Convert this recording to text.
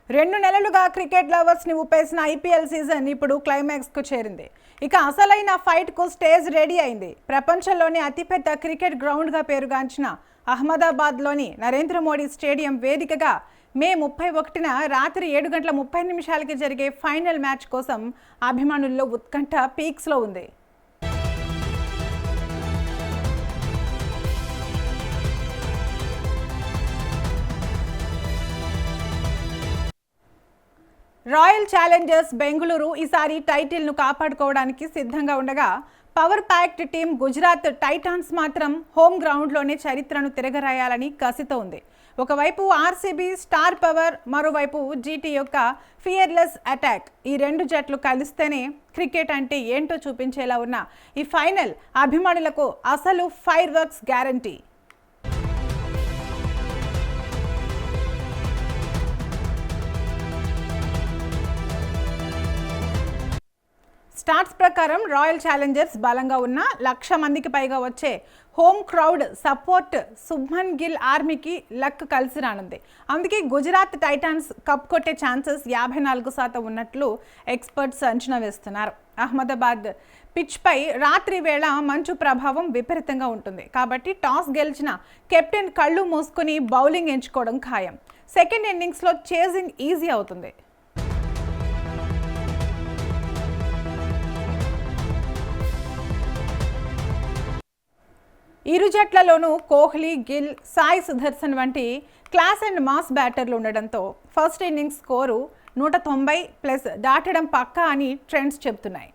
2 నెలలుగా cricket lovers ని ఊపేసిన IPL season ఇప్పుడు క్లైమాక్స్ కు చేరింది. ఇక అసలైన ఫైట్ కు స్టేజ్ రెడీ అయింది. ప్రపంచంలోని అతిపెద్ద క్రికెట్ గ్రౌండ్ గా పేరుగాంచిన అహ్మదాబాద్ లోని నరేంద్ర మోడీ స్టేడియం వేదికగా మే 31న రాత్రి 7:30 జరిగే ఫైనల్ మ్యాచ్ కోసం అభిమానుల్లో ఉత్కంఠ పీక్స్ లో ఉంది. రాయల్ ఛాలెంజర్స్ బెంగళూరు ఈసారి టైటిల్ను కాపాడుకోవడానికి సిద్ధంగా ఉండగా power packed team Gujarat Titans మాత్రం హోమ్ గ్రౌండ్లోనే చరిత్రను తిరగరాయాలని కసితో ఉంది. ఒకవైపు ఆర్సీబీ స్టార్ పవర్, మరోవైపు జీటీ యొక్క ఫియర్లెస్ అటాక్. ఈ రెండు జట్లు కలిస్తేనే క్రికెట్ అంటే ఏంటో చూపించేలా ఉన్న ఈ ఫైనల్ అభిమానులకు అసలు ఫైర్ వర్క్స్ గ్యారంటీ. స్టాట్స్ ప్రకారం రాయల్ ఛాలెంజర్స్ బలంగా ఉన్న 1,00,000 మందికి పైగా వచ్చే home crowd support Shubman Gill ఆర్మీకి లక్ కలిసి రానుంది. అందుకే గుజరాత్ టైటాన్స్ కప్ కొట్టే ఛాన్సెస్ 54% ఉన్నట్లు ఎక్స్పర్ట్స్ అంచనా వేస్తున్నారు. అహ్మదాబాద్ పిచ్పై రాత్రి వేళ మంచు ప్రభావం విపరీతంగా ఉంటుంది. కాబట్టి టాస్ గెలిచిన కెప్టెన్ కళ్ళు మూసుకుని బౌలింగ్ ఎంచుకోవడం ఖాయం. సెకండ్ ఇన్నింగ్స్లో చేజింగ్ ఈజీ అవుతుంది. ఇరు జట్లలోనూ కోహ్లీ, గిల్, సాయి సుదర్శన్ వంటి క్లాస్ అండ్ మాస్ బ్యాటర్లు ఉండడంతో ఫస్ట్ ఇన్నింగ్స్ స్కోరు 190+ దాటడం పక్కా అని ట్రెండ్స్ చెబుతున్నాయి.